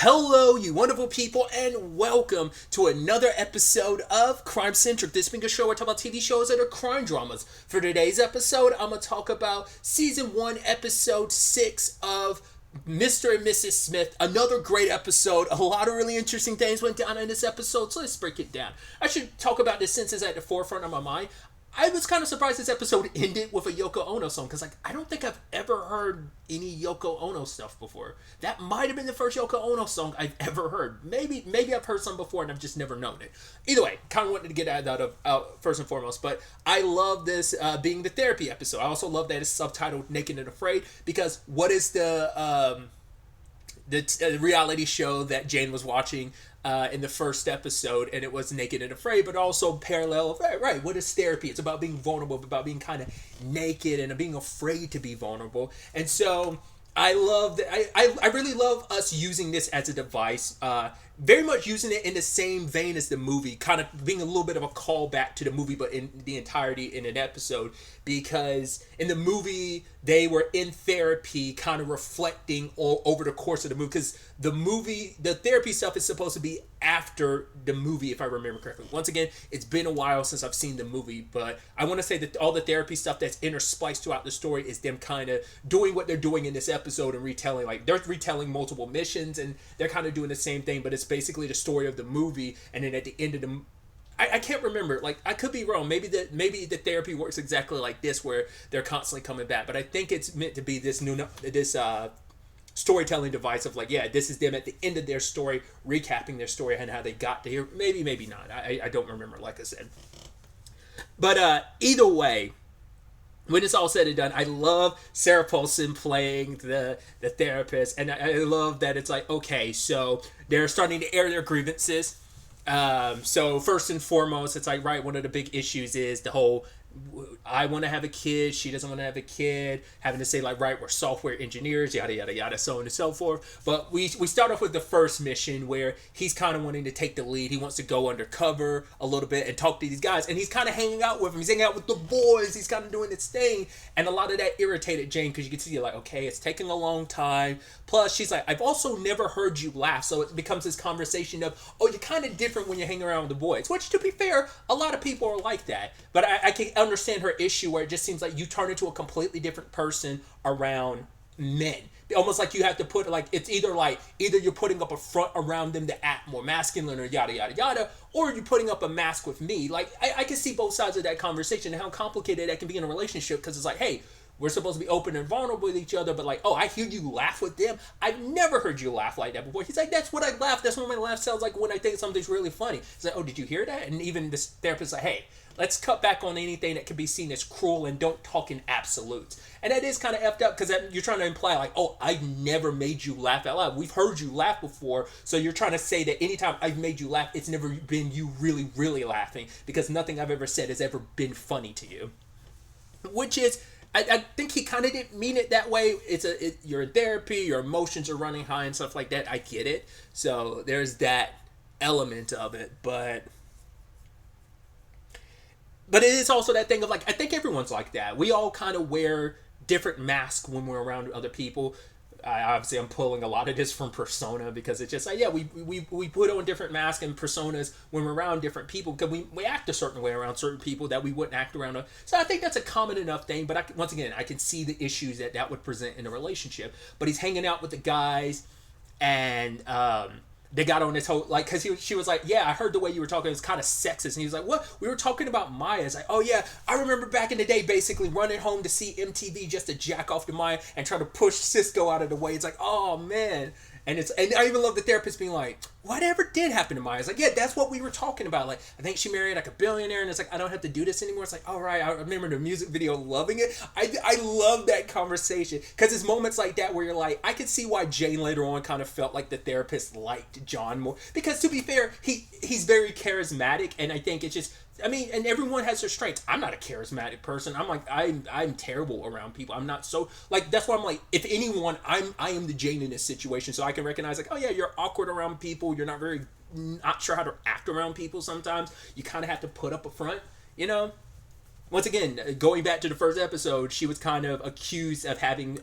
Hello, you wonderful people, and welcome to another episode of Crime Centric. This being a show where I talk about TV shows that are crime dramas. For today's episode, I'm going to talk about Season 1, Episode 6 of Mr. and Mrs. Smith. Another great episode. A lot of really interesting things went down in this episode, so let's break it down. I should talk about this since it's at the forefront of my mind. I was kind of surprised this episode ended with a Yoko Ono song, because I don't think I've ever heard any Yoko Ono stuff before. That might have been the first Yoko Ono song I've ever heard. Maybe I've heard some before and I've just never known it. Either way, kind of wanted to get that out first and foremost, but I love this being the therapy episode. I also love that it's subtitled Naked and Afraid, because what is the reality show that Jane was watching in the first episode, and it was Naked and Afraid, but also parallel, right, what is therapy? It's about being vulnerable, about being kind of naked and being afraid to be vulnerable. And so I love that. I really love us using this as a device, very much using it in the same vein as the movie, kind of being a little bit of a callback to the movie, but in the entirety in an episode, because in the movie they were in therapy, kind of reflecting over the course of the movie, because the therapy stuff is supposed to be after the movie, if I remember correctly. Once again, it's been a while since I've seen the movie, but I want to say that all the therapy stuff that's interspliced throughout the story is them kind of doing what they're doing in this episode and retelling. Like, they're retelling multiple missions, and they're kind of doing the same thing, but it's basically the story of the movie. And then at the end of the I can't remember. Like, I could be wrong. Maybe the therapy works exactly like this, where they're constantly coming back. But I think it's meant to be this storytelling device of, like, yeah, this is them at the end of their story, recapping their story and how they got to here. Maybe not. I don't remember, like I said. But either way, when it's all said and done, I love Sarah Paulson playing the therapist, and I love that it's like, okay, so they're starting to air their grievances. So first and foremost, it's like, right, one of the big issues is the whole, I want to have a kid, she doesn't want to have a kid, having to say, like, right, we're software engineers, yada yada yada, so on and so forth. But we start off with the first mission, where he's kind of wanting to take the lead. He wants to go undercover a little bit and talk to these guys, and he's kind of hanging out with them. He's hanging out with the boys. He's kind of doing his thing, and a lot of that irritated Jane, because you can see, like, okay, it's taking a long time. Plus, she's like, I've also never heard you laugh. So it becomes this conversation of, oh, you're kind of different when you hang around with the boys, which, to be fair, a lot of people are like that. But I can understand her issue, where it just seems like you turn into a completely different person around men. Almost like you have to put, like, it's either you're putting up a front around them to act more masculine or yada yada yada, or you're putting up a mask with me. Like, I can see both sides of that conversation and how complicated that can be in a relationship, because it's like, hey, we're supposed to be open and vulnerable with each other, but, like, oh, I hear you laugh with them. I've never heard you laugh like that before. He's like, that's what I laugh. That's what my laugh sounds like when I think something's really funny. He's like, oh, did you hear that? And even this therapist's like, hey, let's cut back on anything that can be seen as cruel and don't talk in absolutes. And that is kind of effed up, because you're trying to imply, like, oh, I've never made you laugh out loud. We've heard you laugh before, so you're trying to say that anytime I've made you laugh, it's never been you really, really laughing, because nothing I've ever said has ever been funny to you. Which is, I think he kind of didn't mean it that way. You're in therapy, your emotions are running high and stuff like that. I get it. So there's that element of it, but it is also that thing of, like, I think everyone's like that. We all kind of wear different masks when we're around other people. Obviously, I'm pulling a lot of this from Persona, because it's just like, yeah, we put on different masks and personas when we're around different people, because we act a certain way around certain people that we wouldn't act around. So I think that's a common enough thing, but once again, I can see the issues that would present in a relationship. But he's hanging out with the guys, and they got on this whole, like, because she was like, yeah, I heard the way you were talking, it's kind of sexist. And he was like, what? We were talking about Maya. It's like, oh yeah, I remember back in the day, basically running home to see MTV just to jack off to Maya and try to push Cisco out of the way. It's like, oh man. And I even love the therapist being like, whatever did happen to Maya? It's like, yeah, that's what we were talking about. Like, I think she married like a billionaire, and it's like, I don't have to do this anymore. It's like, all right, I remember the music video, loving it. I love that conversation, because it's moments like that where you're like, I could see why Jane later on kind of felt like the therapist liked John more, because, to be fair, he's very charismatic, and I think it's just, I mean, and everyone has their strengths. I'm not a charismatic person. I'm like, I'm terrible around people. I'm not so, like, that's why I'm like, if anyone, I am the Jane in this situation, so I can recognize, like, oh yeah, you're awkward around people. You're not sure how to act around people sometimes. You kind of have to put up a front, you know? once again, going back to the first episode, she was kind of accused of having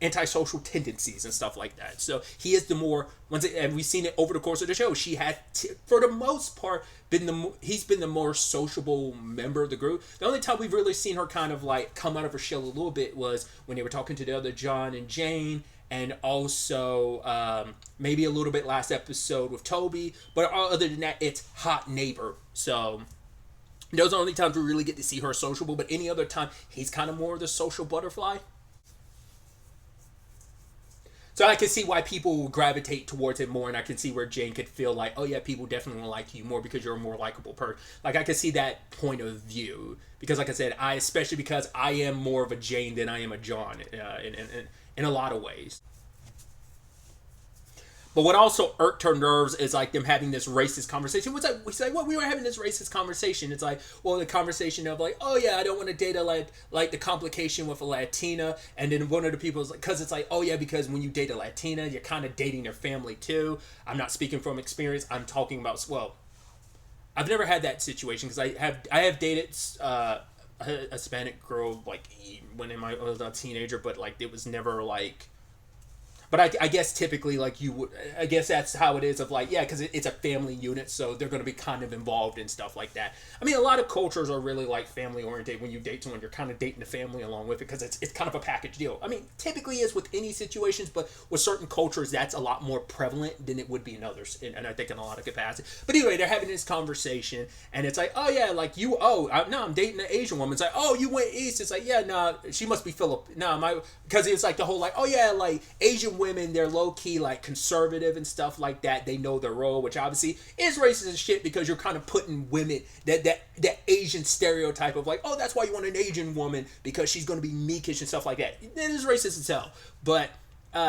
antisocial tendencies and stuff like that. So he is the more, and we've seen it over the course of the show. She had, for the most part, he's been the more sociable member of the group. The only time we've really seen her kind of like come out of her shell a little bit was when they were talking to the other John and Jane, and also maybe a little bit last episode with Toby. But other than that, it's hot neighbor. So those are the only times we really get to see her sociable. But any other time, he's kind of more of the social butterfly. So I can see why people will gravitate towards him more, and I can see where Jane could feel like, oh yeah, people definitely will like you more because you're a more likable person. Like, I can see that point of view. Because like I said, especially because I am more of a Jane than I am a John in a lot of ways. But what also irked her nerves is like them having this racist conversation. It's like, well, we were having this racist conversation. It's like, well, the conversation of like, oh yeah, I don't want to date like the complication with a Latina. And then one of the people is like, because it's like, oh yeah, because when you date a Latina, you're kind of dating their family too. I'm not speaking from experience. I'm talking about, well, I've never had that situation because I have dated a Hispanic girl like when I was a teenager, but like it was never like. But I guess typically, like, you would, I guess that's how it is of, like, yeah, because it's a family unit, so they're going to be kind of involved in stuff like that. I mean, a lot of cultures are really, like, family-oriented. When you date someone, you're kind of dating the family along with it, because it's kind of a package deal. I mean, typically is with any situations, but with certain cultures, that's a lot more prevalent than it would be in others, and I think in a lot of capacity. But anyway, they're having this conversation, and it's like, oh, yeah, like, I'm dating an Asian woman. It's like, oh, you went east. It's like, yeah, no, she must be Filipino. Because it's like the whole, like, oh, yeah, like, Asian women, they're low-key like conservative and stuff like that. They know their role, which obviously is racist as shit, because you're kind of putting women, that Asian stereotype of like, oh, that's why you want an Asian woman, because she's going to be meekish and stuff like that. It is racist as hell. But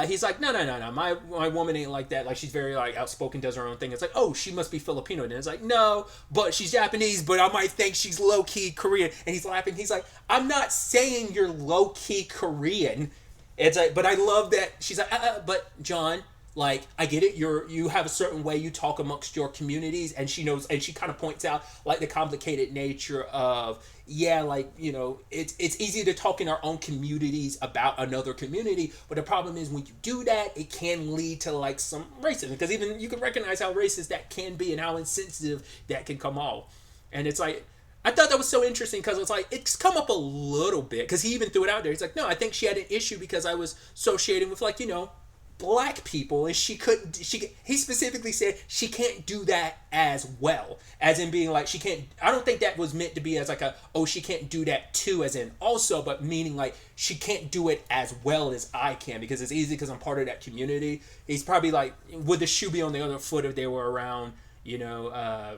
he's like, no, my woman ain't like that. Like, she's very like outspoken, does her own thing. It's like, oh, she must be Filipino. And it's like, no, but she's Japanese, but I might think she's low-key Korean. And he's laughing. He's like, I'm not saying you're low-key Korean. It's like, but I love that she's like, but John, like, I get it. You have a certain way you talk amongst your communities, and she knows, and she kind of points out like the complicated nature of, yeah, like, you know, it's easy to talk in our own communities about another community, but the problem is when you do that, it can lead to like some racism, because even you can recognize how racist that can be and how insensitive that can come off. And it's like, I thought that was so interesting, because it's like, it's come up a little bit, because he even threw it out there. He's like, no, I think she had an issue because I was associating with, like, you know, black people, and he specifically said she can't do that as well, as in being like, she can't, I don't think that was meant to be as like she can't do that too, as in also, but meaning like, she can't do it as well as I can, because it's easy because I'm part of that community. He's probably like, would the shoe be on the other foot if they were around, you know,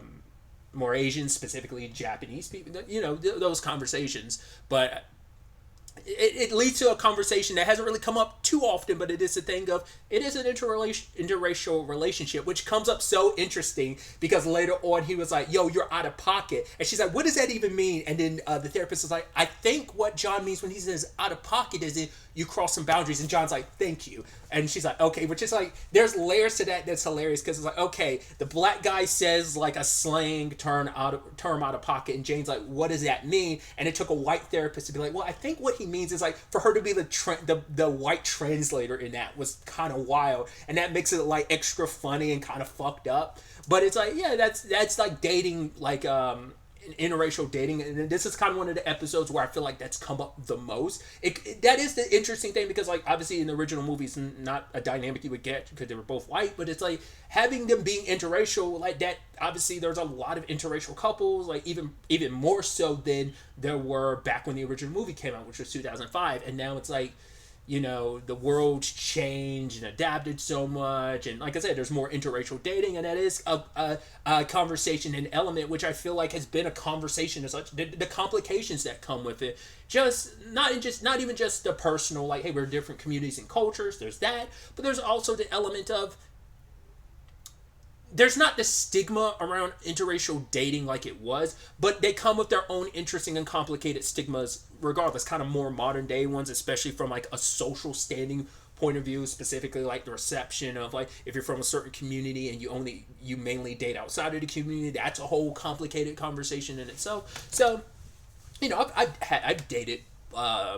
more Asian, specifically Japanese people, you know, those conversations. But it leads to a conversation that hasn't really come up too often, but it is a thing of, it is an interracial relationship, which comes up so interesting, because later on he was like, yo, you're out of pocket. And she's like, what does that even mean? And then the therapist is like, I think what John means when he says out of pocket is that you cross some boundaries. And John's like, thank you. And she's like, okay, which is like, there's layers to that that's hilarious, because it's like, okay, the black guy says like a slang term out of pocket, and Jane's like, what does that mean? And it took a white therapist to be like, well, I think what he means is like, for her to be the white translator in that was kind of wild, and that makes it like extra funny and kind of fucked up. But it's like, yeah, that's like dating, like interracial dating, and this is kind of one of the episodes where I feel like that's come up the most. That is the interesting thing, because like obviously in the original movies, not a dynamic you would get because they were both white, but it's like having them being interracial like that. Obviously there's a lot of interracial couples, like even more so than there were back when the original movie came out, which was 2005. And now it's like, you know, the world's changed and adapted so much, and like I said, there's more interracial dating, and that is a conversation, an element which I feel like has been a conversation as such. The complications that come with it, not even just the personal, like, hey, we're different communities and cultures. There's that, but there's also the element of, there's not the stigma around interracial dating like it was, but they come with their own interesting and complicated stigmas regardless, kind of more modern day ones, especially from like a social standing point of view, specifically like the reception of like, if you're from a certain community and you mainly date outside of the community, that's a whole complicated conversation in itself. So I've dated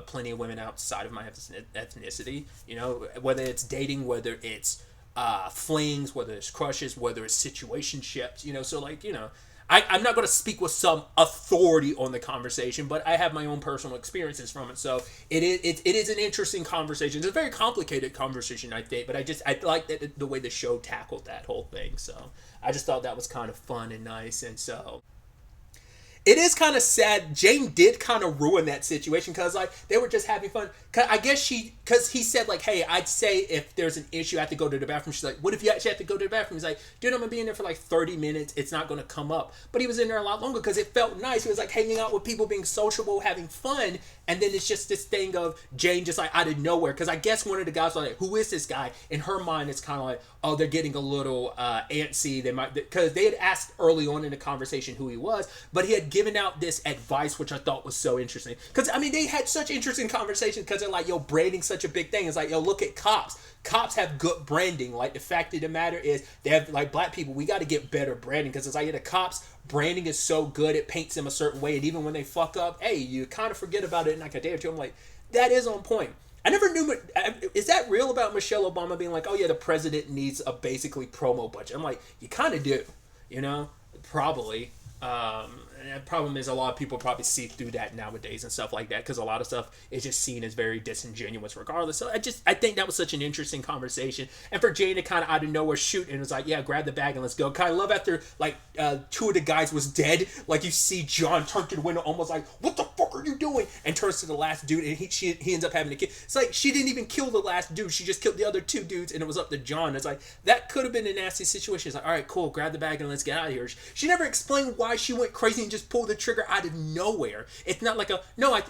plenty of women outside of my ethnicity. Whether it's dating, whether it's flings, whether it's crushes, whether it's situationships. So I'm not going to speak with some authority on the conversation, but I have my own personal experiences from it. So it is an interesting conversation. It's a very complicated conversation, I think, but I like the way the show tackled that whole thing. So I just thought that was kind of fun and nice, and so it is kind of sad. Jane did kind of ruin that situation because they were just having fun. I guess because he said hey, I'd say if there's an issue, I have to go to the bathroom. She's like, what if you actually have to go to the bathroom? He's like, dude, I'm gonna be in there for 30 minutes. It's not gonna come up. But he was in there a lot longer because it felt nice. He was hanging out with people, being sociable, having fun. And then it's just this thing of Jane just out of nowhere. Because I guess one of the guys was like, who is this guy? In her mind, it's kind of oh, they're getting a little antsy. They might, because they had asked early on in the conversation who he was, but he had given out this advice, which I thought was so interesting. Because they had such interesting conversations because they're yo, branding's such a big thing. It's yo, look at cops. Cops have good branding. The fact of the matter is they have black people. We got to get better branding because it's the cops branding is so good. It paints them a certain way, and even when they fuck up, hey, you kind of forget about it in a day or two. I'm that is on point. I never knew. Is that real about Michelle Obama being oh yeah, the president needs a basically promo budget? I'm you kind of do, probably. And the problem is a lot of people probably see through that nowadays and stuff like that because a lot of stuff is just seen as very disingenuous regardless. So I think that was such an interesting conversation. And for Jane to kind of out of nowhere shoot and it was yeah, grab the bag and let's go. Kind of love after two of the guys was dead. You see John turn to the window almost what the fuck are you doing? And turns to the last dude and he ends up having to kill. It's she didn't even kill the last dude. She just killed the other two dudes and it was up to John. It's that could have been a nasty situation. It's all right, cool, grab the bag and let's get out of here. She never explained why she went crazy and just pulled the trigger out of nowhere. It's not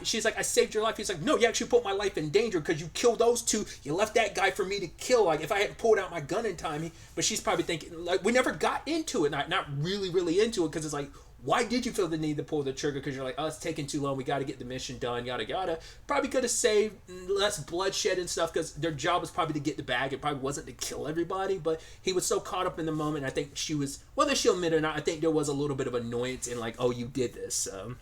she's I saved your life. He's no, you actually put my life in danger because you killed those two. You left that guy for me to kill. If I hadn't pulled out my gun in time, but she's probably thinking we never got into it. Not really into it because it's why did you feel the need to pull the trigger? Because you're oh, it's taking too long. We got to get the mission done. Yada yada. Probably could have saved less bloodshed and stuff because their job was probably to get the bag. It probably wasn't to kill everybody. But he was so caught up in the moment. I think she was, whether she'll admit it or not, I think there was a little bit of annoyance in oh, you did this. So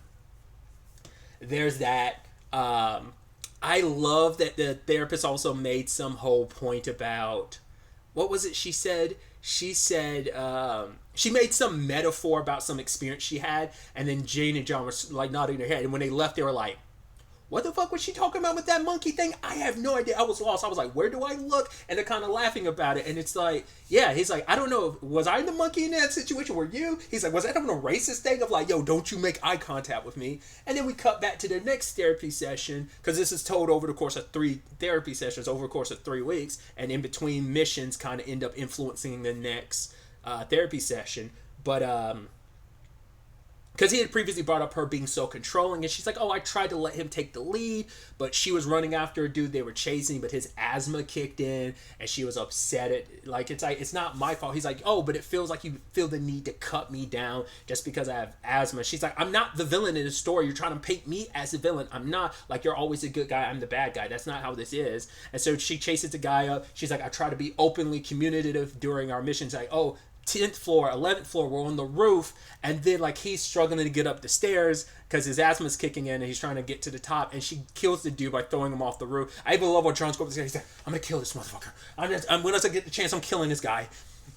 there's that. I love that the therapist also made some whole point about what was it she said. She said she made some metaphor about some experience she had, and then Jane and John were nodding their head, and when they left they were what the fuck was she talking about with that monkey thing? I have no idea. I was lost. I was where do I look? And they're kind of laughing about it. And it's yeah, he's I don't know. Was I the monkey in that situation? Were you? He's was that a racist thing of yo, don't you make eye contact with me? And then we cut back to the next therapy session because this is told over the course of 3 therapy sessions over the course of 3 weeks. And in between missions kind of end up influencing the next therapy session. But, because he had previously brought up her being so controlling, and she's oh, I tried to let him take the lead, but she was running after a dude they were chasing, but his asthma kicked in, and she was upset at, it's not my fault. He's oh, but it feels you feel the need to cut me down just because I have asthma. She's I'm not the villain in the story. You're trying to paint me as the villain. I'm not, you're always a good guy, I'm the bad guy. That's not how this is. And so she chases the guy up. She's I try to be openly communicative during our missions. Oh, 10th floor, 11th floor, we're on the roof, and then he's struggling to get up the stairs because his asthma's kicking in and he's trying to get to the top, and she kills the dude by throwing him off the roof. I even love what John's going to say. He's I'm gonna kill this motherfucker. When I get the chance, I'm killing this guy.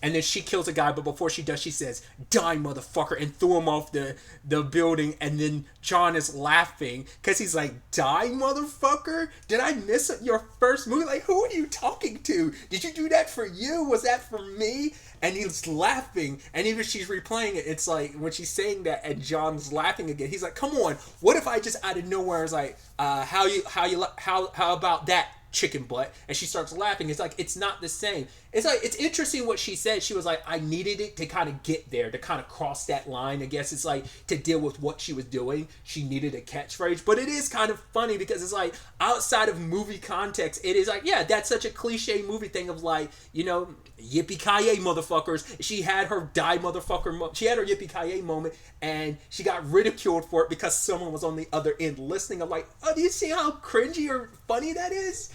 And then she kills a guy, but before she does, she says, die, motherfucker, and threw him off the building. And then John is laughing because he's die, motherfucker? Did I miss your first movie? Who are you talking to? Did you do that for you? Was that for me? And he's laughing, and even she's replaying it. It's when she's saying that, and John's laughing again. He's come on, what if I just out of nowhere was how about that? Chicken butt, and she starts laughing. It's it's not the same. It's interesting what she said. She was I needed it to kind of get there, to kind of cross that line. I guess it's to deal with what she was doing. She needed a catchphrase, but it is kind of funny because it's outside of movie context, it is yeah, that's such a cliche movie thing of yippee-ki-yay motherfuckers. She had her die motherfucker, she had her yippee-ki-yay moment, and she got ridiculed for it because someone was on the other end listening. I'm oh, do you see how cringy or funny that is?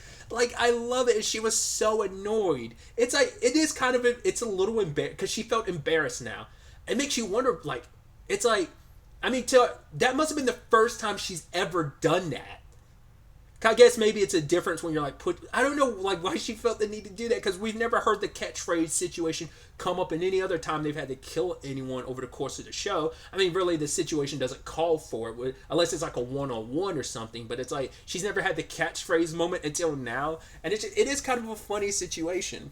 I love it, and she was so annoyed. It's it is kind of it's a little embarrassed because she felt embarrassed now. It makes you wonder, it's I mean, that must have been the first time she's ever done that. I guess maybe it's a difference when you're like I don't know like why she felt the need to do that, because we've never heard the catchphrase situation come up in any other time they've had to kill anyone over the course of the show. I mean, really, the situation doesn't call for it unless it's like a one-on-one or something, but it's like she's never had the catchphrase moment until now, and it is kind of a funny situation.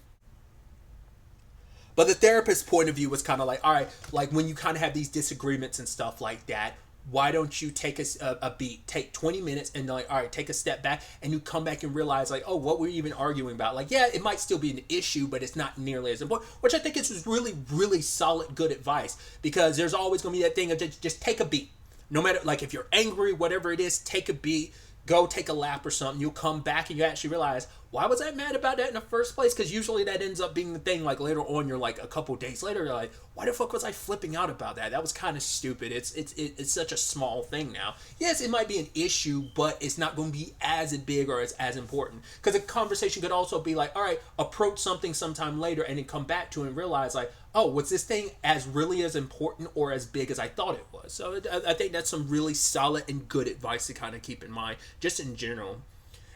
But the therapist's point of view was kind of like, all right, like when you kind of have these disagreements and stuff like that, why don't you take a beat, take 20 minutes and like, all right, take a step back, and you come back and realize like, oh, what were you even arguing about? Like, yeah, it might still be an issue, but it's not nearly as important, which I think is really, really solid, good advice, because there's always going to be that thing of just take a beat. No matter, like, if you're angry, whatever it is, take a beat, go take a lap or something. You'll come back and you actually realize, why was I mad about that in the first place? Because usually that ends up being the thing, like later on, you're like a couple days later, you're like, why the fuck was I flipping out about that? That was kind of stupid. It's such a small thing now. Yes, it might be an issue, but it's not going to be as big or as important. Because a conversation could also be like, all right, approach something sometime later and then come back to it and realize like, oh, was this thing really as important or as big as I thought it was? So I think that's some really solid and good advice to kind of keep in mind, just in general.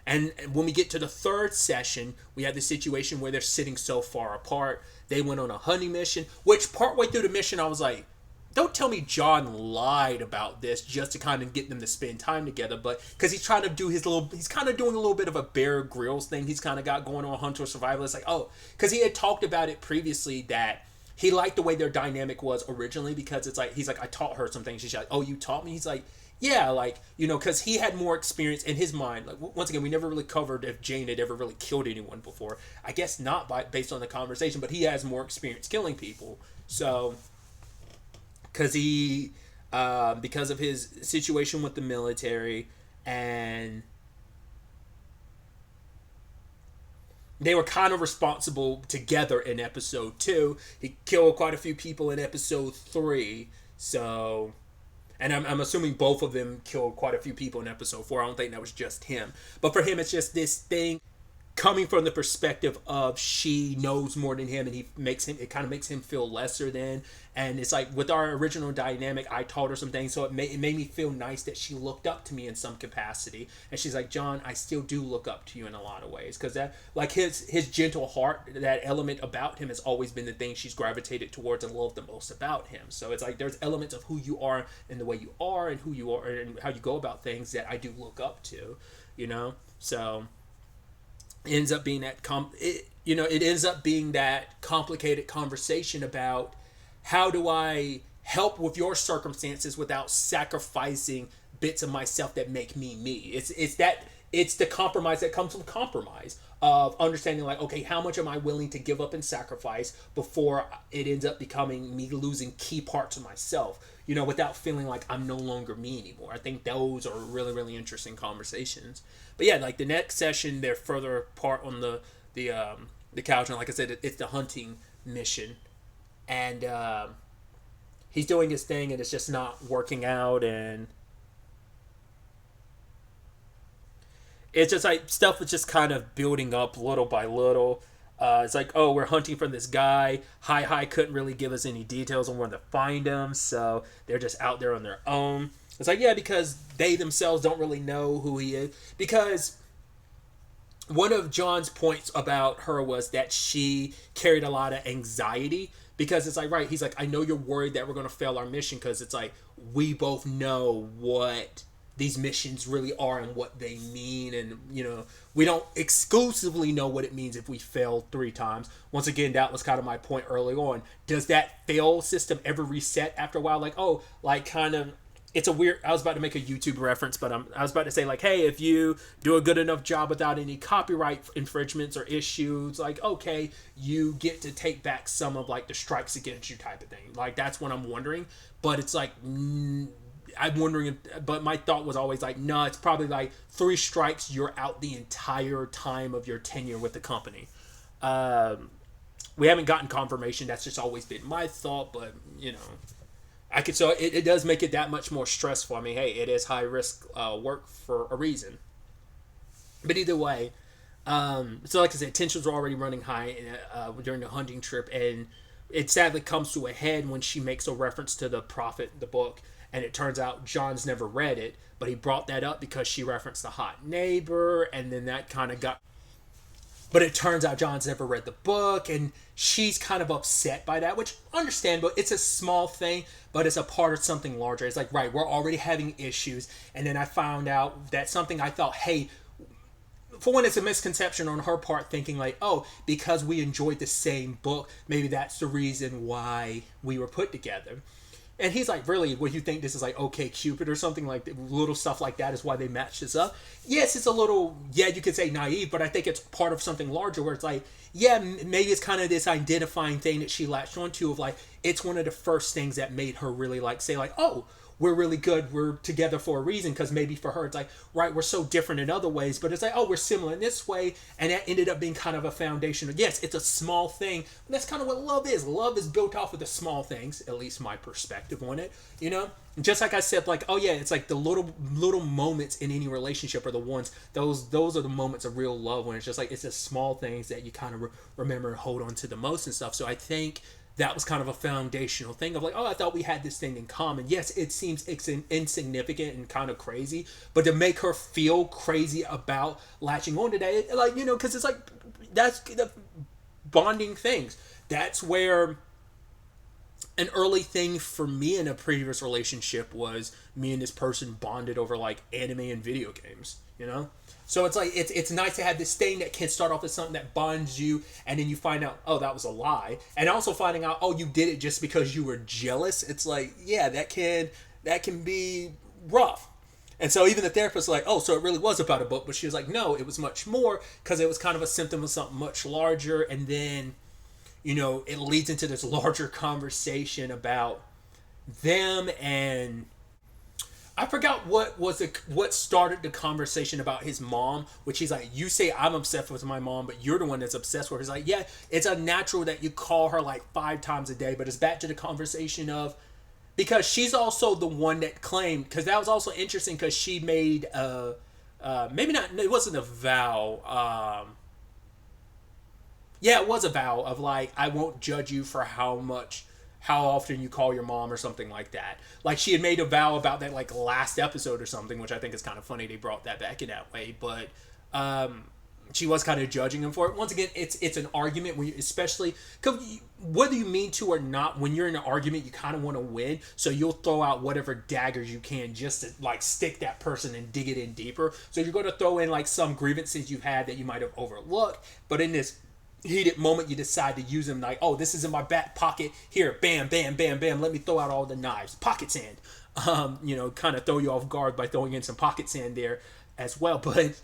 And when we get to the third session, we have the situation where they're sitting so far apart. They went on a hunting mission, which partway through the mission, I was like, don't tell me John lied about this just to kind of get them to spend time together. But because he's trying to do he's kind of doing a little bit of a Bear Grylls thing he's kind of got going on Hunter Survival. It's like, oh, because he had talked about it previously that he liked the way their dynamic was originally, because it's like, he's like, I taught her some things. She's like, oh, you taught me? He's like, yeah, like, you know, because he had more experience in his mind. Like, once again, we never really covered if Jane had ever really killed anyone before. I guess not based on the conversation, but he has more experience killing people. So, because of his situation with the military, and they were kind of responsible together in episode 2. He killed quite a few people in episode 3. So, and I'm assuming both of them killed quite a few people in episode 4. I don't think that was just him. But for him, it's just this thing coming from the perspective of she knows more than him, and it kind of makes him feel lesser than. And it's like, with our original dynamic, I taught her some things, so it made me feel nice that she looked up to me in some capacity. And she's like, John, I still do look up to you in a lot of ways, because that, like, his gentle heart, that element about him has always been the thing she's gravitated towards and loved the most about him. So it's like, there's elements of who you are and the way you are and who you are and how you go about things that I do look up to, you know. So it ends up being that it ends up being that complicated conversation about, how do I help with your circumstances without sacrificing bits of myself that make me me? It's the compromise that comes from compromise of understanding, like, okay, how much am I willing to give up and sacrifice before it ends up becoming me losing key parts of myself, you know, without feeling like I'm no longer me anymore. I think those are really, really interesting conversations. But yeah, like the next session, they're further apart on the couch, and like I said, it's the hunting mission, and he's doing his thing, and it's just not working out, and it's just like stuff was just kind of building up little by little. It's like, oh, we're hunting for this guy. Hi couldn't really give us any details on where to find him, so they're just out there on their own. It's like, yeah, because they themselves don't really know who he is. Because one of John's points about her was that she carried a lot of anxiety. Because it's like, right, he's like, I know you're worried that we're going to fail our mission, because it's like, we both know what these missions really are and what they mean, and, you know, we don't exclusively know what it means if we fail 3 times. Once again, that was kind of my point early on. Does that fail system ever reset after a while? Like, oh, like, kind of, it's a weird, I was about to make a YouTube reference, but I was about to say, like, hey, if you do a good enough job without any copyright infringements or issues, like, okay, you get to take back some of, like, the strikes against you type of thing. Like, that's what I'm wondering. But it's like, I'm wondering, but my thought was always like, no, it's probably like 3 strikes, you're out the entire time of your tenure with the company. We haven't gotten confirmation. That's just always been my thought, but, you know, so it does make it that much more stressful. I mean, hey, it is high risk work for a reason. But either way, so like I said, tensions were already running high during the hunting trip, and it sadly comes to a head when she makes a reference to the Prophet, the book, and it turns out John's never read it, but he brought that up because she referenced The Hot Neighbor, and then that kind of got, but it turns out John's never read the book, and she's kind of upset by that, which understandable. It's a small thing, but it's a part of something larger. It's like, right, we're already having issues, and then I found out that something I thought, hey, for one, it's a misconception on her part, thinking like, oh, because we enjoyed the same book, maybe that's the reason why we were put together. And he's like, really, what, you think this is like OK Cupid or something, like little stuff like that is why they matched this up? Yes, it's a little, yeah, you could say naive, but I think it's part of something larger where it's like, yeah, maybe it's kind of this identifying thing that she latched onto of like, it's one of the first things that made her really like say like, oh, we're really good, we're together for a reason, because maybe for her it's like, right, we're so different in other ways, but it's like, oh, we're similar in this way, and that ended up being kind of a foundation of, yes, it's a small thing, but that's kind of what love is. Love is built off of the small things, at least my perspective on it, you know? Just like I said, like, oh yeah, it's like the little moments in any relationship are the ones, those are the moments of real love, when it's just like, it's the small things that you kind of remember and hold on to the most and stuff. So I think that was kind of a foundational thing of like, oh, I thought we had this thing in common. Yes, it seems insignificant and kind of crazy, but to make her feel crazy about latching on to that, like, you know, because it's like, that's the bonding things. That's where an early thing for me in a previous relationship was me and this person bonded over like anime and video games, you know? So it's like, it's nice to have this thing that can start off as something that bonds you, and then you find out, oh, that was a lie. And also finding out, oh, you did it just because you were jealous. It's like, yeah, that can be rough. And so even the therapist was like, oh, so it really was about a book. But she was like, no, it was much more, because it was kind of a symptom of something much larger. And then, you know, it leads into this larger conversation about them, and I forgot what started the conversation about his mom, which he's like, you say I'm obsessed with my mom, but you're the one that's obsessed with her. He's like, yeah, it's unnatural that you call her like 5 times a day, but it's back to the conversation of, because she's also the one that claimed, because that was also interesting, because she made maybe not, it wasn't a vow, yeah, it was a vow of like, I won't judge you for how often you call your mom or something like that. Like she had made a vow about that like last episode or something, which I think is kind of funny they brought that back in that way. But she was kind of judging him for it. Once again, it's an argument when you, especially, cause whether you mean to or not, when you're in an argument, you kind of want to win. So you'll throw out whatever daggers you can just to like stick that person and dig it in deeper. So you're going to throw in like some grievances you've had that you might have overlooked. But in this heated moment, you decide to use them, like, oh, this is in my back pocket, here, bam, bam, bam, bam, let me throw out all the knives, pocket sand, you know, kind of throw you off guard by throwing in some pocket sand there as well. But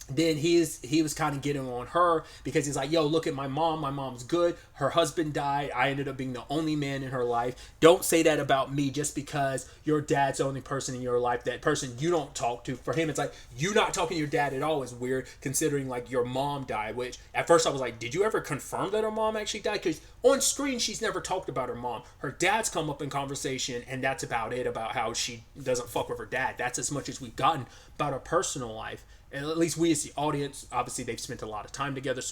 then he was kind of getting on her, because he's like, yo, look at my mom's good, her husband died, I ended up being the only man in her life, don't say that about me just because your dad's the only person in your life, that person you don't talk to. For him, it's like, you not talking to your dad at all is weird, considering like your mom died, which at first I was like, did you ever confirm that her mom actually died? Because on screen she's never talked about her mom. Her dad's come up in conversation, and that's about it, about how she doesn't fuck with her dad. That's as much as we've gotten about her personal life. And at least we as the audience, obviously they've spent a lot of time together,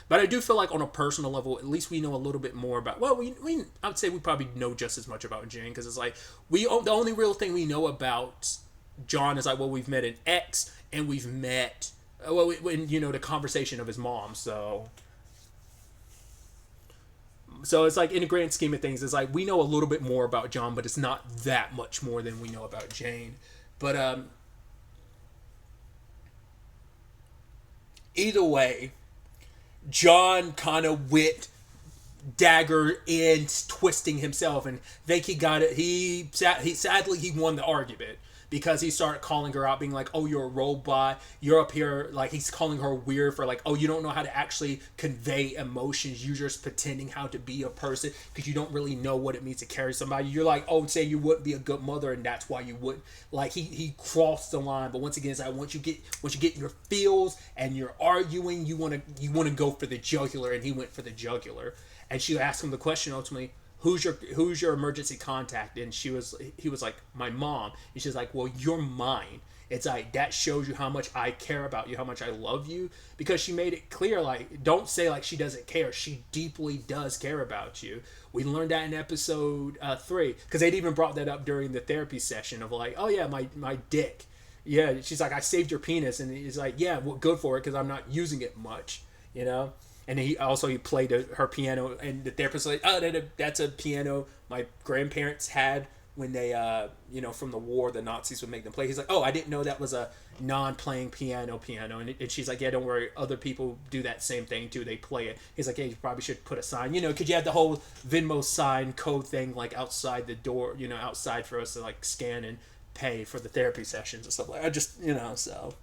but I do feel like on a personal level, at least we know a little bit more about, well, I would say we probably know just as much about Jane, because it's like, the only real thing we know about John is like, well, we've met an ex, and we've met, you know, the conversation of his mom, so it's like, in the grand scheme of things, it's like, we know a little bit more about John, but it's not that much more than we know about Jane. But either way, John kind of went dagger in twisting himself, and I think he got it. He sadly he won the argument, because he started calling her out, being like, oh, you're a robot, you're up here, like, he's calling her weird for like, oh, you don't know how to actually convey emotions, you're just pretending how to be a person because you don't really know what it means to carry somebody. You're like, oh, say you wouldn't be a good mother, and that's why you wouldn't. Like, he crossed the line. But once again, it's like, once you get your feels and you're arguing, you want to go for the jugular, and he went for the jugular. And she asked him the question ultimately, who's your emergency contact? And he was like, my mom. And she's like, well, you're mine. It's like, that shows you how much I care about you, how much I love you, because she made it clear, like, don't say like she doesn't care. She deeply does care about you. We learned that in episode 3, because they'd even brought that up during the therapy session of like, oh yeah, my dick. Yeah, she's like, I saved your penis, and he's like, yeah, well, good for it, because I'm not using it much, you know. And he played her piano, and the therapist was like, oh, that's a piano my grandparents had when they from the war, the Nazis would make them play. He's like, oh, I didn't know that was a non-playing piano, and she's like, yeah, don't worry, other people do that same thing too, they play it. He's like, hey, you probably should put a sign, because you had the whole Venmo sign code thing like outside the door, outside for us to like scan and pay for the therapy sessions and stuff like that. I just so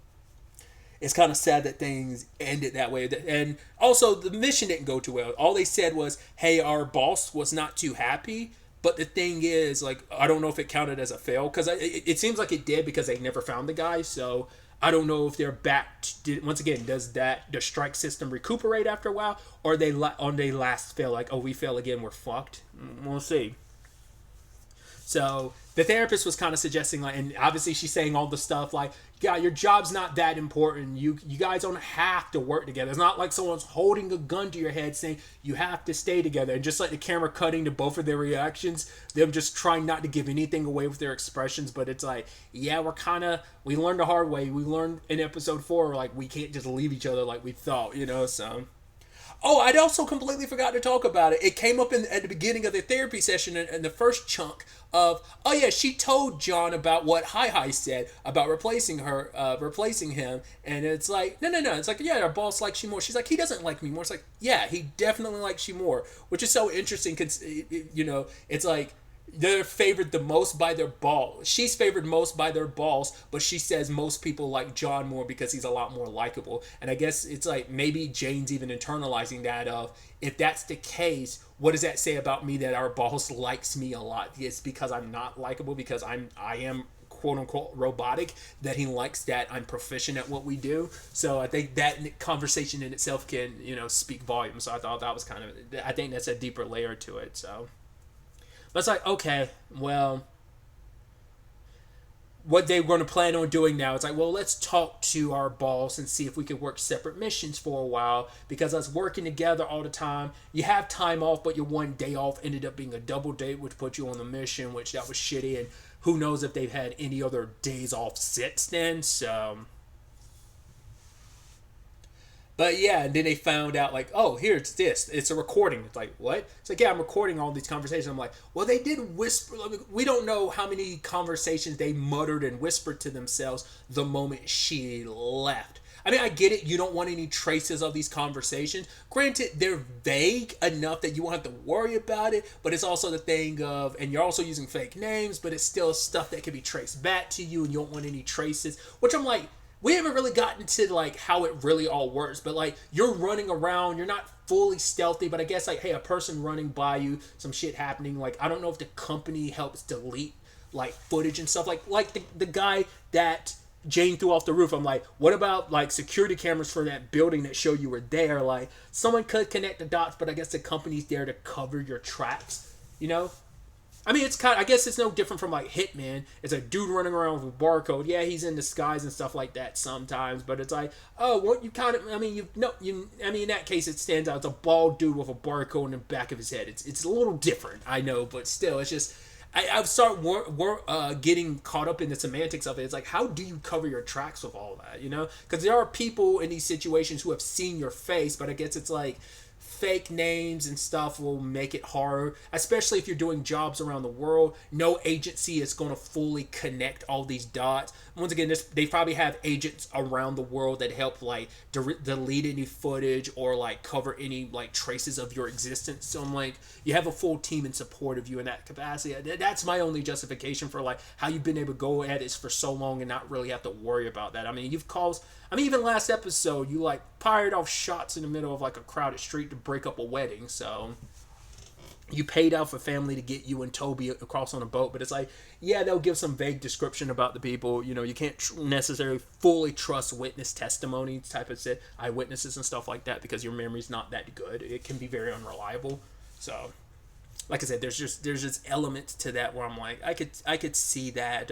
it's kind of sad that things ended that way. And also, the mission didn't go too well. All they said was, hey, our boss was not too happy. But the thing is, like, I don't know if it counted as a fail, because it seems like it did, because they never found the guy. So I don't know if they're back. Once again, does the strike system recuperate after a while? Or they on their last fail, like, oh, we fail again, we're fucked? We'll see. So the therapist was kind of suggesting, like, and obviously she's saying all the stuff like, yeah, your job's not that important. You guys don't have to work together. It's not like someone's holding a gun to your head saying you have to stay together. And just like the camera cutting to both of their reactions, them just trying not to give anything away with their expressions. But it's like, yeah, we learned the hard way. We learned in episode 4, like, we can't just leave each other like we thought, so. Oh, I'd also completely forgot to talk about it. It came up at the beginning of the therapy session in the first chunk of, oh yeah, she told John about what Hi said about replacing him, and it's like, no. It's like, yeah, our boss likes you more. She's like, he doesn't like me more. It's like, yeah, he definitely likes you more, which is so interesting because, it's like, they're favored the most by their boss. She's favored most by their boss, but she says most people like John more because he's a lot more likable. And I guess it's like, maybe Jane's even internalizing that of, if that's the case, what does that say about me that our boss likes me a lot? It's because I'm not likable, because I am quote unquote robotic, that he likes that I'm proficient at what we do. So I think that conversation in itself can, speak volumes. So I thought that was I think that's a deeper layer to it. So. But it's like, okay, well, what they were going to plan on doing now, it's like, well, let's talk to our boss and see if we could work separate missions for a while, because us working together all the time, you have time off, but your one day off ended up being a double date, which put you on the mission, which that was shitty, and who knows if they've had any other days off since then, so. But yeah, and then they found out, like, oh, here, it's a recording. It's like, what? It's like, yeah, I'm recording all these conversations. I'm like, well, they did whisper. We don't know how many conversations they muttered and whispered to themselves the moment she left. I mean, I get it. You don't want any traces of these conversations. Granted, they're vague enough that you won't have to worry about it, but it's also the thing of, and you're also using fake names, but it's still stuff that can be traced back to you, and you don't want any traces, which I'm like, we haven't really gotten to like how it really all works, but like, you're running around, you're not fully stealthy, but I guess like, hey, a person running by you, some shit happening, like, I don't know if the company helps delete like footage and stuff, like the guy that Jane threw off the roof. I'm like, what about like security cameras for that building that show you were there? Like, someone could connect the dots, but I guess the company's there to cover your tracks, I mean, it's I guess it's no different from like Hitman. It's a dude running around with a barcode. Yeah, he's in disguise and stuff like that sometimes, but it's like, oh, what you kind of, I mean, in that case, it stands out. It's a bald dude with a barcode in the back of his head. It's a little different, I know, but still, it's just, I've started getting caught up in the semantics of it. It's like, how do you cover your tracks with all that, Because there are people in these situations who have seen your face, but I guess it's like, fake names and stuff will make it hard, especially if you're doing jobs around the world. No agency is going to fully connect all these dots. Once again, they probably have agents around the world that help like delete any footage or like cover any like traces of your existence. So I'm like, you have a full team in support of you in that capacity. That's my only justification for like how you've been able to go at it for so long and not really have to worry about that. I mean, even last episode, you like fired off shots in the middle of like a crowded street to break up a wedding. So you paid out for family to get you and Toby across on a boat, but it's like, yeah, they'll give some vague description about the people. You can't necessarily fully trust witness testimony type of shit, eyewitnesses and stuff like that, because your memory's not that good. It can be very unreliable. So, like I said, there's just elements to that where I'm like, I could see that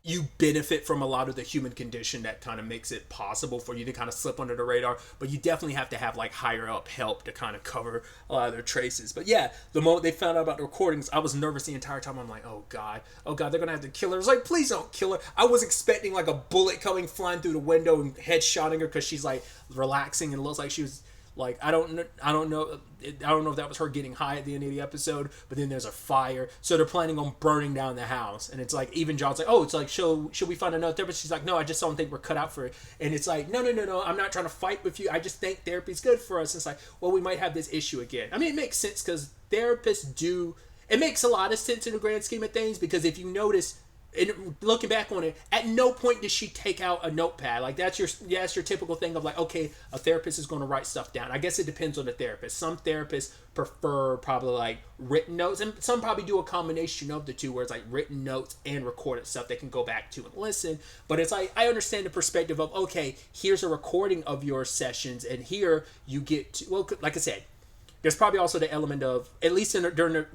you benefit from a lot of the human condition that kind of makes it possible for you to kind of slip under the radar, but you definitely have to have like higher up help to kind of cover a lot of their traces. But yeah, the moment they found out about the recordings, I was nervous the entire time. I'm like, oh god, they're gonna have to kill her. It's like, please don't kill her. I was expecting like a bullet coming flying through the window and headshotting her because she's like relaxing and it looks like she was like, I don't know if that was her getting high at the end of the episode, but then there's a fire, so they're planning on burning down the house. And it's like, even John's like, oh, it's like, should we find another therapist? She's like, no, I just don't think we're cut out for it. And it's like, no, I'm not trying to fight with you, I just think therapy's good for us. And it's like, well, we might have this issue again. I mean, it makes sense because therapists do, it makes a lot of sense in the grand scheme of things, because if you notice, and looking back on it, at no point did she take out a notepad. Like, that's your typical thing of like, okay, a therapist is going to write stuff down. I guess it depends on the therapist. Some therapists prefer probably like written notes, and some probably do a combination of the two, where it's like written notes and recorded stuff they can go back to and listen. But it's like, I understand the perspective of, okay, here's a recording of your sessions, and here you get to, well, like I said, there's probably also the element of, at least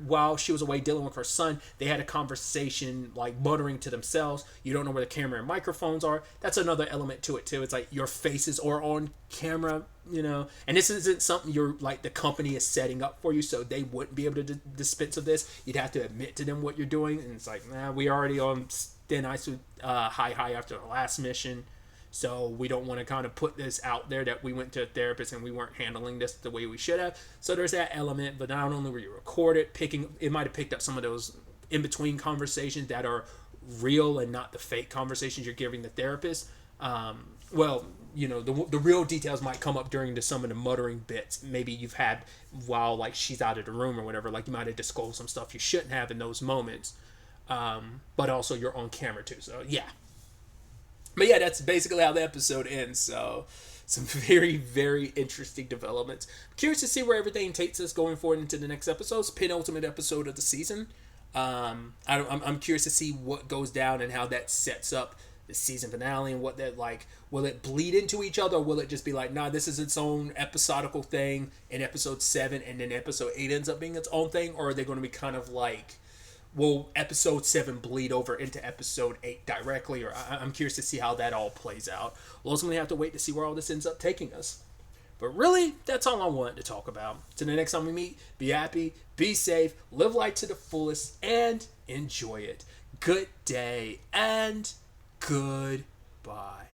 while she was away dealing with her son, they had a conversation like muttering to themselves. You don't know where the camera and microphones are. That's another element to it too. It's like your faces are on camera, and this isn't something you're like the company is setting up for you, so they wouldn't be able to dispense of this. You'd have to admit to them what you're doing, and it's like, we already on thin ice with high after the last mission. So we don't want to kind of put this out there that we went to a therapist and we weren't handling this the way we should have. So there's that element, but not only were you recorded, it might have picked up some of those in-between conversations that are real and not the fake conversations you're giving the therapist. The real details might come up during some of the muttering bits maybe you've had while like she's out of the room or whatever. Like, you might have disclosed some stuff you shouldn't have in those moments. But also you're on camera too. So yeah. But yeah, that's basically how the episode ends. So, some very, very interesting developments. Curious to see where everything takes us going forward into the next episodes. Penultimate episode of the season. I'm curious to see what goes down and how that sets up the season finale, and what that, like, will it bleed into each other, or will it just be like, nah, this is its own episodical thing in episode 7, and then episode 8 ends up being its own thing? Or are they going to be kind of like, will episode 7 bleed over into episode 8 directly? Or I'm curious to see how that all plays out. We'll ultimately have to wait to see where all this ends up taking us. But really, that's all I wanted to talk about. Till the next time we meet, be happy, be safe, live life to the fullest, and enjoy it. Good day, and goodbye.